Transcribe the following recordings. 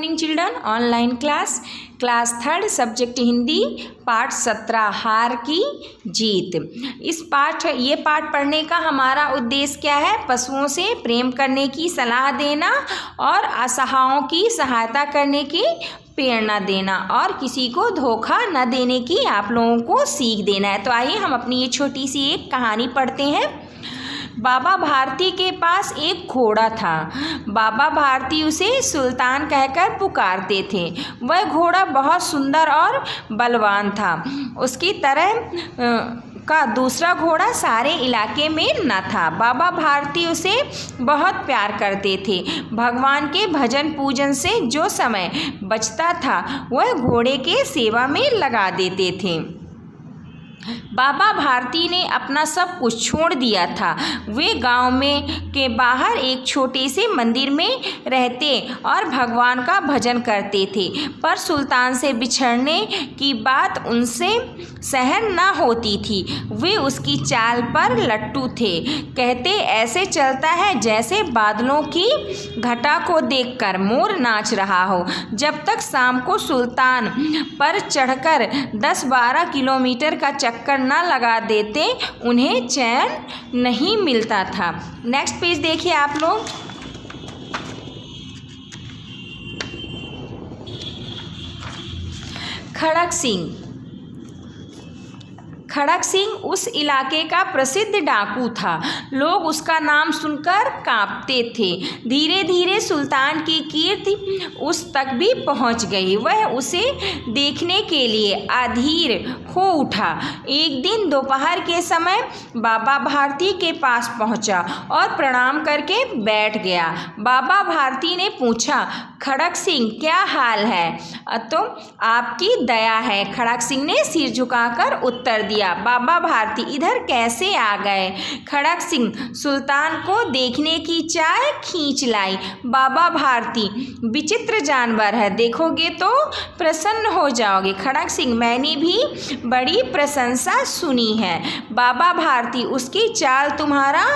Morning children. Online class third subject Hindi पाठ 17 हार की जीत। ये पाठ पढ़ने का हमारा उद्देश्य क्या है? पशुओं से प्रेम करने की सलाह देना और असहायों की सहायता करने की प्रेरणा देना और किसी को धोखा न देने की आप लोगों को सीख देना है। तो आइए हम अपनी ये छोटी सी एक कहानी पढ़ते हैं। बाबा भारती के पास एक घोड़ा था। बाबा भारती उसे सुल्तान कहकर पुकारते थे। वह घोड़ा बहुत सुंदर और बलवान था। उसकी तरह का दूसरा घोड़ा सारे इलाके में न था। बाबा भारती उसे बहुत प्यार करते थे। भगवान के भजन पूजन से जो समय बचता था वह घोड़े के सेवा में लगा देते थे। बाबा भारती ने अपना सब कुछ छोड़ दिया था। वे गांव में के बाहर एक छोटे से मंदिर में रहते और भगवान का भजन करते थे, पर सुल्तान से बिछड़ने की बात उनसे सहन न होती थी। वे उसकी चाल पर लट्टू थे। कहते ऐसे चलता है जैसे बादलों की घटा को देखकर मोर नाच रहा हो। जब तक शाम को सुल्तान पर चढ़कर 10-12 किलोमीटर का चक्कर न लगा देते उन्हें चैन नहीं मिलता था। नेक्स्ट पेज देखिए आप लोग। खड़क सिंह उस इलाके का प्रसिद्ध डाकू था। लोग उसका नाम सुनकर कांपते थे। धीरे धीरे सुल्तान की कीर्ति उस तक भी पहुंच गई। वह उसे देखने के लिए अधीर हो उठा। एक दिन दोपहर के समय बाबा भारती के पास पहुंचा और प्रणाम करके बैठ गया। बाबा भारती ने पूछा, खड़क सिंह क्या हाल है? तो आपकी दया है, खड़क सिंह ने सिर झुकाकर उत्तर दिया। बाबा भारती इधर कैसे आ गए? खड़क सिंह सुल्तान को देखने की चाह खींच लाई। बाबा भारती विचित्र जानवर है, देखोगे तो प्रसन्न हो जाओगे। खड़क सिंह मैंने भी बड़ी प्रशंसा सुनी है। बाबा भारती उसकी चाल तुम्हारा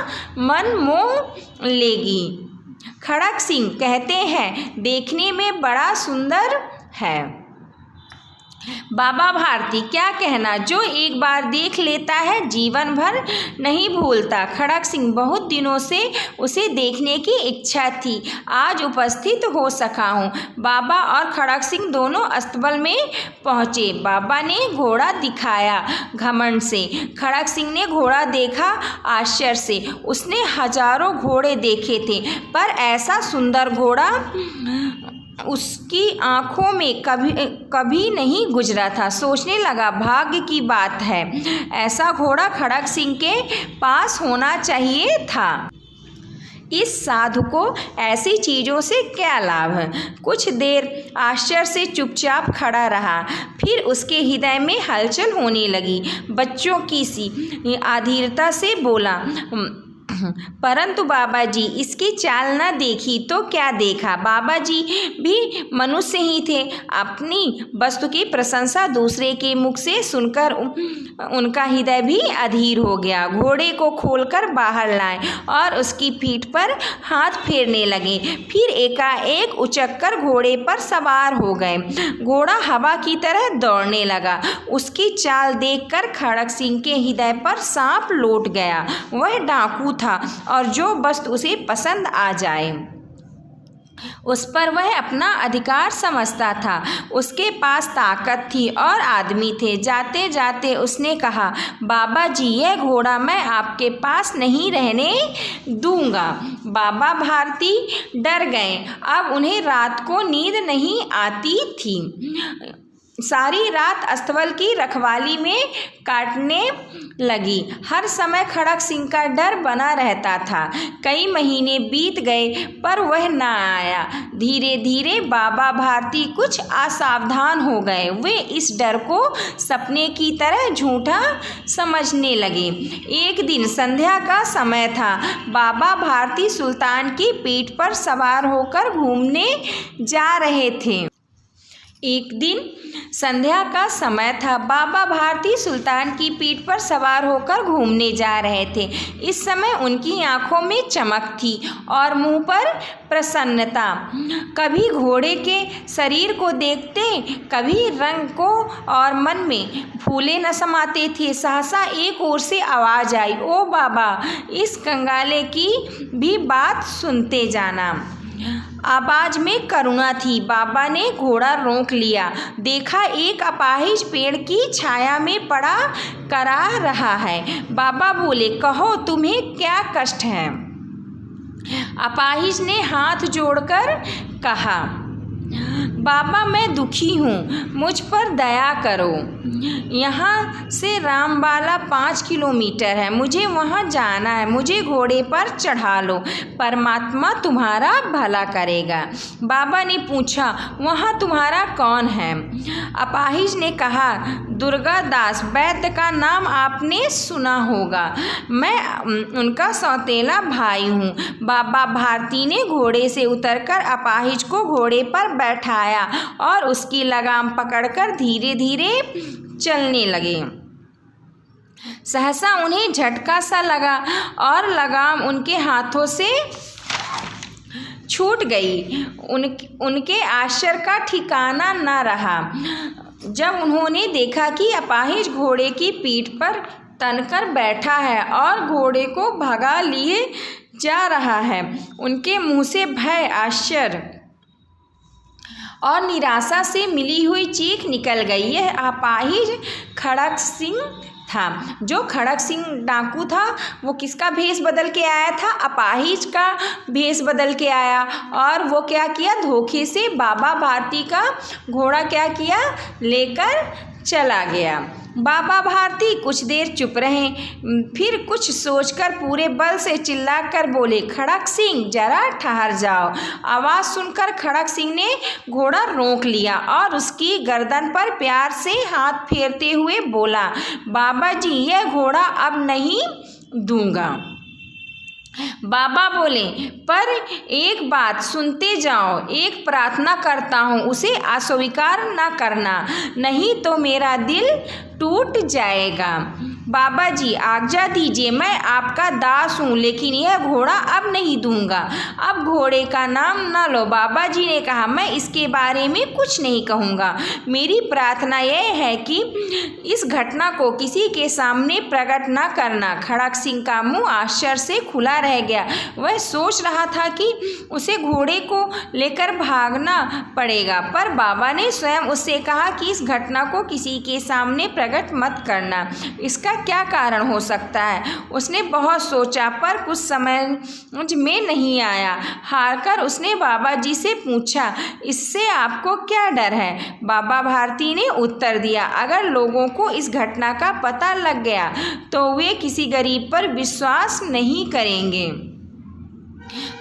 मन मोह लेगी। खड़क सिंह कहते हैं देखने में बड़ा सुंदर है। बाबा भारती क्या कहना, जो एक बार देख लेता है जीवन भर नहीं भूलता। खड़क सिंह बहुत दिनों से उसे देखने की इच्छा थी, आज उपस्थित हो सका हूँ। बाबा और खड़क सिंह दोनों अस्तबल में पहुँचे। बाबा ने घोड़ा दिखाया घमंड से। खड़क सिंह ने घोड़ा देखा आश्चर्य से। उसने हजारों घोड़े देखे थे, पर ऐसा सुंदर घोड़ा उसकी आंखों में कभी नहीं गुजरा था। सोचने लगा भाग्य की बात है, ऐसा घोड़ा खड़क सिंह के पास होना चाहिए था। इस साधु को ऐसी चीज़ों से क्या लाभ है? कुछ देर आश्चर्य से चुपचाप खड़ा रहा। फिर उसके हृदय में हलचल होने लगी। बच्चों की सी अधीरता से बोला, परंतु बाबा जी इसकी चाल न देखी तो क्या देखा? बाबा जी भी मनुष्य ही थे। अपनी वस्तु की प्रशंसा दूसरे के मुख से सुनकर उनका हृदय भी अधीर हो गया। घोड़े को खोलकर बाहर लाए और उसकी पीठ पर हाथ फेरने लगे। फिर एकाएक उचककर घोड़े पर सवार हो गए। घोड़ा हवा की तरह दौड़ने लगा। उसकी चाल देखकर खड़क सिंह के हृदय पर सांप लौट गया। वह डाकू था और जो वस्तु उसे पसंद आ जाए उस पर वह अपना अधिकार समझता था। उसके पास ताकत थी और आदमी थे। जाते जाते उसने कहा, बाबा जी यह घोड़ा मैं आपके पास नहीं रहने दूंगा। बाबा भारती डर गए। अब उन्हें रात को नींद नहीं आती थी। सारी रात अस्तबल की रखवाली में काटने लगी। हर समय खड़क सिंह का डर बना रहता था। कई महीने बीत गए पर वह न आया। धीरे धीरे बाबा भारती कुछ असावधान हो गए। वे इस डर को सपने की तरह झूठा समझने लगे। एक दिन संध्या का समय था। बाबा भारती सुल्तान की पीठ पर सवार होकर घूमने जा रहे थे। एक दिन संध्या का समय था। बाबा भारती सुल्तान की पीठ पर सवार होकर घूमने जा रहे थे। इस समय उनकी आंखों में चमक थी और मुंह पर प्रसन्नता। कभी घोड़े के शरीर को देखते, कभी रंग को, और मन में फूले न समाते थे। सहसा एक ओर से आवाज आई, ओ बाबा, इस कंगाले की भी बात सुनते जाना। आवाज में करुणा थी। बाबा ने घोड़ा रोक लिया। देखा एक अपाहिज पेड़ की छाया में पड़ा कराह रहा है। बाबा बोले, कहो तुम्हें क्या कष्ट है? अपाहिज ने हाथ जोड़कर कहा, बाबा मैं दुखी हूँ, मुझ पर दया करो। यहाँ से रामबाला 5 किलोमीटर है, मुझे वहाँ जाना है, मुझे घोड़े पर चढ़ा लो, परमात्मा तुम्हारा भला करेगा। बाबा ने पूछा, वहाँ तुम्हारा कौन है? अपाहिज ने कहा, दुर्गा दास वैद्य का नाम आपने सुना होगा, मैं उनका सौतेला भाई हूँ। बाबा भारती ने घोड़े से उतरकर अपाहिज को घोड़े पर बैठाया और उसकी लगाम पकड़कर धीरे धीरे चलने लगे। सहसा उन्हें झटका सा लगा और लगाम उनके हाथों से छूट गई। उनके आश्चर्य का ठिकाना न रहा जब उन्होंने देखा कि अपाहिज घोड़े की पीठ पर तनकर बैठा है और घोड़े को भगा लिए जा रहा है। उनके मुंह से भय, आश्चर्य और निराशा से मिली हुई चीख निकल गई। यह अपाहिज खड़क सिंह था। जो खड़क सिंह डाकू था वो किसका भेष बदल के आया था? अपाहिज का भेष बदल के आया। और वो क्या किया? धोखे से बाबा भारती का घोड़ा क्या किया? लेकर चला गया। बाबा भारती कुछ देर चुप रहे, फिर कुछ सोचकर पूरे बल से चिल्लाकर बोले, खड़क सिंह जरा ठहर जाओ। आवाज़ सुनकर खड़क सिंह ने घोड़ा रोक लिया और उसकी गर्दन पर प्यार से हाथ फेरते हुए बोला, बाबा जी यह घोड़ा अब नहीं दूंगा। बाबा बोले, पर एक बात सुनते जाओ, एक प्रार्थना करता हूँ, उसे अस्वीकार न करना, नहीं तो मेरा दिल टूट जाएगा। बाबा जी आज्ञा दीजिए, मैं आपका दास हूँ, लेकिन यह घोड़ा अब नहीं दूंगा। अब घोड़े का नाम न लो। बाबा जी ने कहा, मैं इसके बारे में कुछ नहीं कहूँगा। मेरी प्रार्थना यह है कि इस घटना को किसी के सामने प्रकट न करना। खड़क सिंह का मुंह आश्चर्य से खुला रह गया। वह सोच रहा था कि उसे घोड़े को लेकर भागना पड़ेगा, पर बाबा ने स्वयं उससे कहा कि इस घटना को किसी के सामने प्रकट मत करना। इसका क्या कारण हो सकता है? उसने बहुत सोचा, पर कुछ समझ में नहीं आया। हारकर उसने बाबा जी से पूछा, इससे आपको क्या डर है? बाबा भारती ने उत्तर दिया, अगर लोगों को इस घटना का पता लग गया तो वे किसी गरीब पर विश्वास नहीं करेंगे।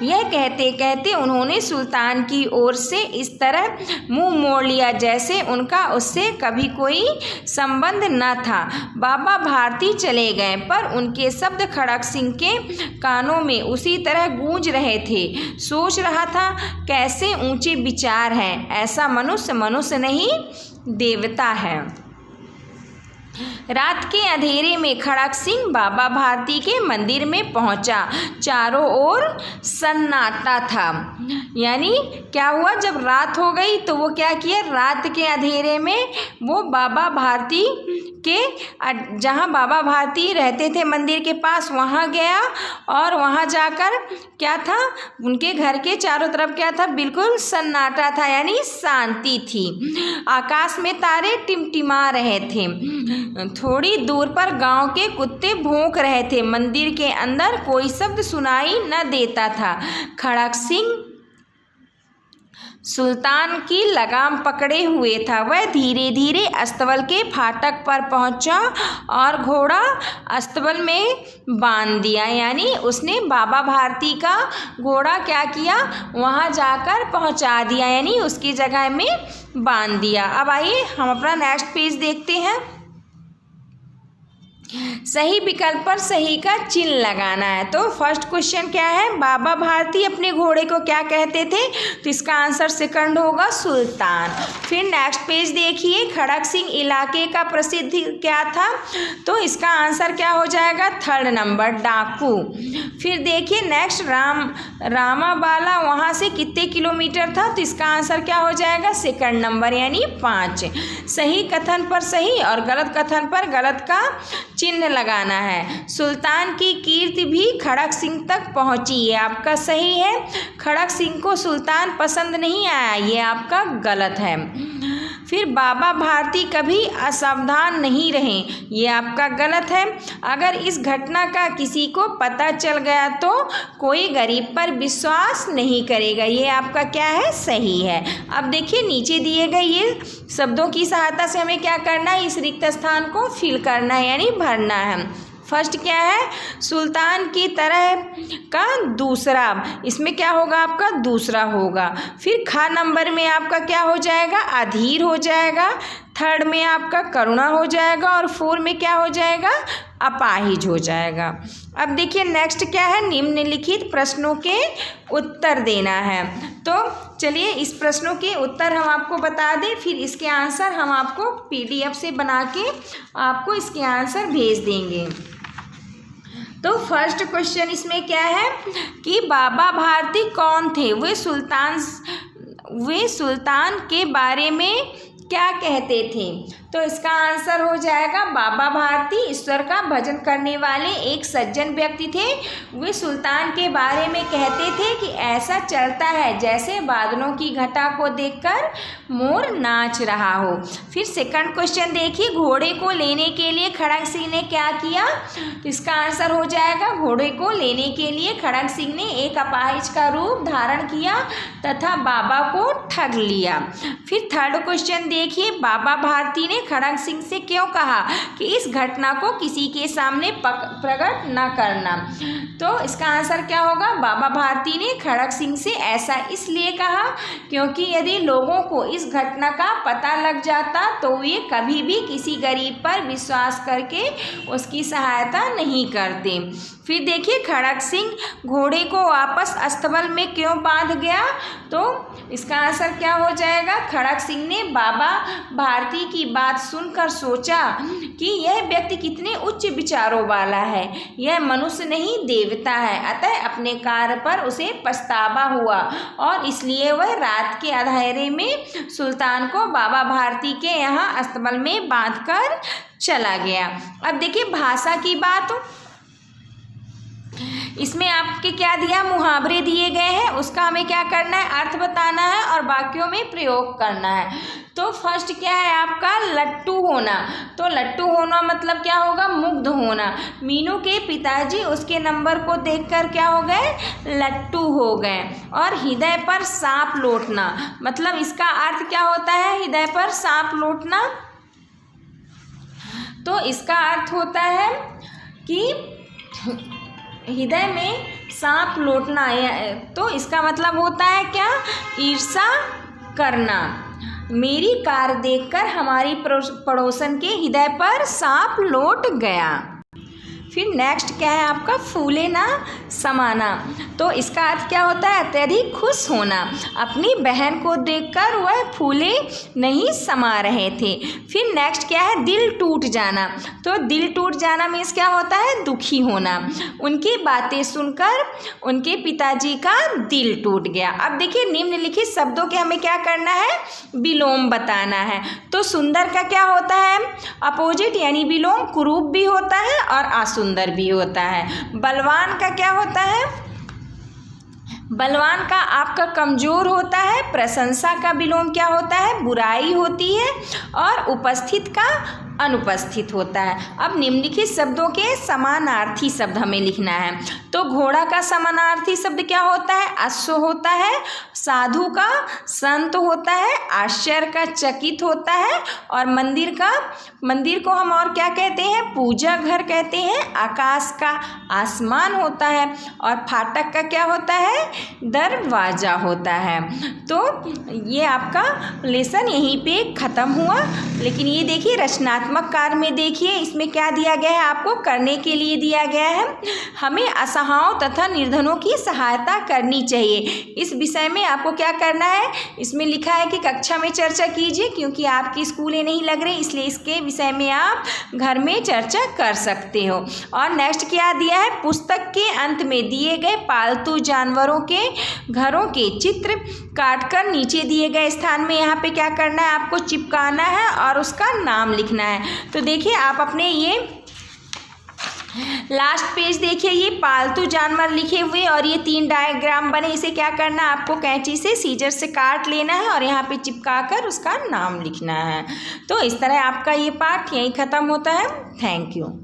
यह कहते कहते उन्होंने सुल्तान की ओर से इस तरह मुंह मोड़ लिया जैसे उनका उससे कभी कोई संबंध न था। बाबा भारती चले गए, पर उनके शब्द खड़क सिंह के कानों में उसी तरह गूंज रहे थे। सोच रहा था, कैसे ऊंचे विचार हैं, ऐसा मनुष्य मनुष्य नहीं देवता है। रात के अंधेरे में खड़क सिंह बाबा भारती के मंदिर में पहुंचा। चारों ओर सन्नाटा था। यानी क्या हुआ, जब रात हो गई तो वो क्या किया, रात के अंधेरे में वो बाबा भारती के जहाँ बाबा भारती रहते थे मंदिर के पास वहाँ गया और वहाँ जाकर क्या था, उनके घर के चारों तरफ क्या था, बिल्कुल सन्नाटा था, यानी शांति थी। आकाश में तारे टिमटिमा रहे थे। थोड़ी दूर पर गांव के कुत्ते भौंक रहे थे। मंदिर के अंदर कोई शब्द सुनाई न देता था। खड़क सिंह सुल्तान की लगाम पकड़े हुए था। वह धीरे धीरे अस्तबल के फाटक पर पहुंचा और घोड़ा अस्तबल में बांध दिया। यानी उसने बाबा भारती का घोड़ा क्या किया, वहां जाकर पहुंचा दिया, यानी उसकी जगह में बांध दिया। अब आइए हम अपना नेक्स्ट पेज देखते हैं। सही विकल्प पर सही का चिन्ह लगाना है। तो फर्स्ट क्वेश्चन क्या है, बाबा भारती अपने घोड़े को क्या कहते थे, तो इसका आंसर सेकंड होगा सुल्तान। फिर नेक्स्ट पेज देखिए, खड़क सिंह इलाके का प्रसिद्ध क्या था, तो इसका आंसर क्या हो जाएगा, थर्ड नंबर डाकू। फिर देखिए नेक्स्ट रामाबाला वहाँ से कितने किलोमीटर था, तो इसका आंसर क्या हो जाएगा, सेकंड नंबर यानी 5। सही कथन पर सही और गलत कथन पर गलत का चिन्ह लगाना है। सुल्तान की कीर्ति भी खड़क सिंह तक पहुंची, ये आपका सही है। खड़क सिंह को सुल्तान पसंद नहीं आया, ये आपका गलत है। फिर बाबा भारती कभी असावधान नहीं रहे, ये आपका गलत है। अगर इस घटना का किसी को पता चल गया तो कोई गरीब पर विश्वास नहीं करेगा, ये आपका क्या है, सही है। अब देखिए नीचे दिए गए ये शब्दों की सहायता से हमें क्या करना है, इस रिक्त स्थान को फिल करना है यानी भरना है। फर्स्ट क्या है, सुल्तान की तरह का दूसरा, इसमें क्या होगा आपका दूसरा होगा। फिर खा नंबर में आपका क्या हो जाएगा, अधीर हो जाएगा। थर्ड में आपका करुणा हो जाएगा और 4 में क्या हो जाएगा, अपाहिज हो जाएगा। अब देखिए नेक्स्ट क्या है, निम्नलिखित प्रश्नों के उत्तर देना है। तो चलिए इस प्रश्नों के उत्तर हम आपको बता दें, फिर इसके आंसर हम आपको PDF से बना के आपको इसके आंसर भेज देंगे। तो फर्स्ट क्वेश्चन इसमें क्या है कि बाबा भारती कौन थे, वे सुल्तान के बारे में क्या कहते थे, तो इसका आंसर हो जाएगा बाबा भारती ईश्वर का भजन करने वाले एक सज्जन व्यक्ति थे। वे सुल्तान के बारे में कहते थे कि ऐसा चलता है जैसे बादलों की घटा को देखकर मोर नाच रहा हो। फिर सेकंड क्वेश्चन देखिए, घोड़े को लेने के लिए खड़क सिंह ने क्या किया, तो इसका आंसर हो जाएगा घोड़े को लेने के लिए खड़क सिंह ने एक अपाहिज का रूप धारण किया तथा बाबा को ठग लिया। फिर थर्ड क्वेश्चन देखिए, बाबा भारती ने खड़क सिंह से क्यों कहा कि इस घटना को किसी के सामने प्रकट न करना, तो इसका आंसर क्या होगा, बाबा भारती ने खड़क सिंह से ऐसा इसलिए कहा क्योंकि यदि लोगों को इस घटना का पता लग जाता तो वे कभी भी किसी गरीब पर विश्वास करके उसकी सहायता नहीं करते। फिर देखिए खड़क सिंह घोड़े को वापस अस्तबल में क्यों बांध गया, तो इसका आंसर क्या हो जाएगा, खड़क सिंह ने बाबा भारती की बात सुनकर सोचा कि यह व्यक्ति कितने उच्च विचारों वाला है, यह मनुष्य नहीं देवता है, अतः अपने कार्य पर उसे पछतावा हुआ और इसलिए वह रात के अंधेरे में सुल्तान को बाबा भारती के यहाँ अस्तबल में बांधकर चला गया। अब देखिए भाषा की बात, इसमें आपके क्या दिया, मुहावरे दिए गए हैं, उसका हमें क्या करना है, अर्थ बताना है और वाक्यों में प्रयोग करना है। तो फर्स्ट क्या है आपका, लट्टू होना, तो लट्टू होना मतलब क्या होगा, मुग्ध होना। मीनू के पिताजी उसके नंबर को देखकर क्या हो गए, लट्टू हो गए। और हृदय पर सांप लौटना, मतलब इसका अर्थ क्या होता है, हृदय पर सांप लौटना, तो इसका अर्थ होता है कि हृदय में सांप लौटना, तो इसका मतलब होता है क्या, ईर्ष्या करना। मेरी कार देखकर हमारी पड़ोसन के हृदय पर सांप लौट गया। फिर नेक्स्ट क्या है आपका, फूले ना समाना, तो इसका अर्थ क्या होता है, अत्यधिक खुश होना। अपनी बहन को देखकर वह फूले नहीं समा रहे थे। फिर नेक्स्ट क्या है, दिल टूट जाना, तो दिल टूट जाना मीन्स क्या होता है, दुखी होना। उनकी बातें सुनकर उनके पिताजी का दिल टूट गया। अब देखिए निम्नलिखित शब्दों के हमें क्या करना है, विलोम बताना है। तो सुंदर का क्या होता है, अपोजिट यानी विलोम, कुरूप भी होता है और सुंदर भी होता है। बलवान का क्या होता है, बलवान का आपका कमजोर होता है। प्रशंसा का विलोम क्या होता है, बुराई होती है। और उपस्थित का अनुपस्थित होता है। अब निम्नलिखित शब्दों के समानार्थी शब्द हमें लिखना है। तो घोड़ा का समानार्थी शब्द क्या होता है, अश्व होता है। साधु का संत होता है। आश्चर्य का चकित होता है। और मंदिर को हम और क्या कहते हैं, पूजा घर कहते हैं। आकाश का आसमान होता है। और फाटक का क्या होता है, दरवाजा होता है। तो ये आपका लेसन यहीं पे ख़त्म हुआ। लेकिन ये देखिए रचनात्मक क्रियात्मक कार्य में देखिए इसमें क्या दिया गया है, आपको करने के लिए दिया गया है, हमें असहायों तथा निर्धनों की सहायता करनी चाहिए। इस विषय में आपको क्या करना है, इसमें लिखा है कि कक्षा में चर्चा कीजिए, क्योंकि आपकी स्कूलें नहीं लग रही इसलिए इसके विषय में आप घर में चर्चा कर सकते हो। और नेक्स्ट क्या दिया है, पुस्तक के अंत में दिए गए पालतू जानवरों के घरों के चित्र काटकर नीचे दिए गए स्थान में यहाँ पे क्या करना है, आपको चिपकाना है और उसका नाम लिखना है। तो देखिए आप अपने ये लास्ट पेज देखिए, ये पालतू जानवर लिखे हुए और ये 3 डायग्राम बने, इसे क्या करना है, आपको कैंची से सीजर से काट लेना है और यहाँ पे चिपका कर उसका नाम लिखना है। तो इस तरह आपका ये पाठ यहीं ख़त्म होता है। Thank you.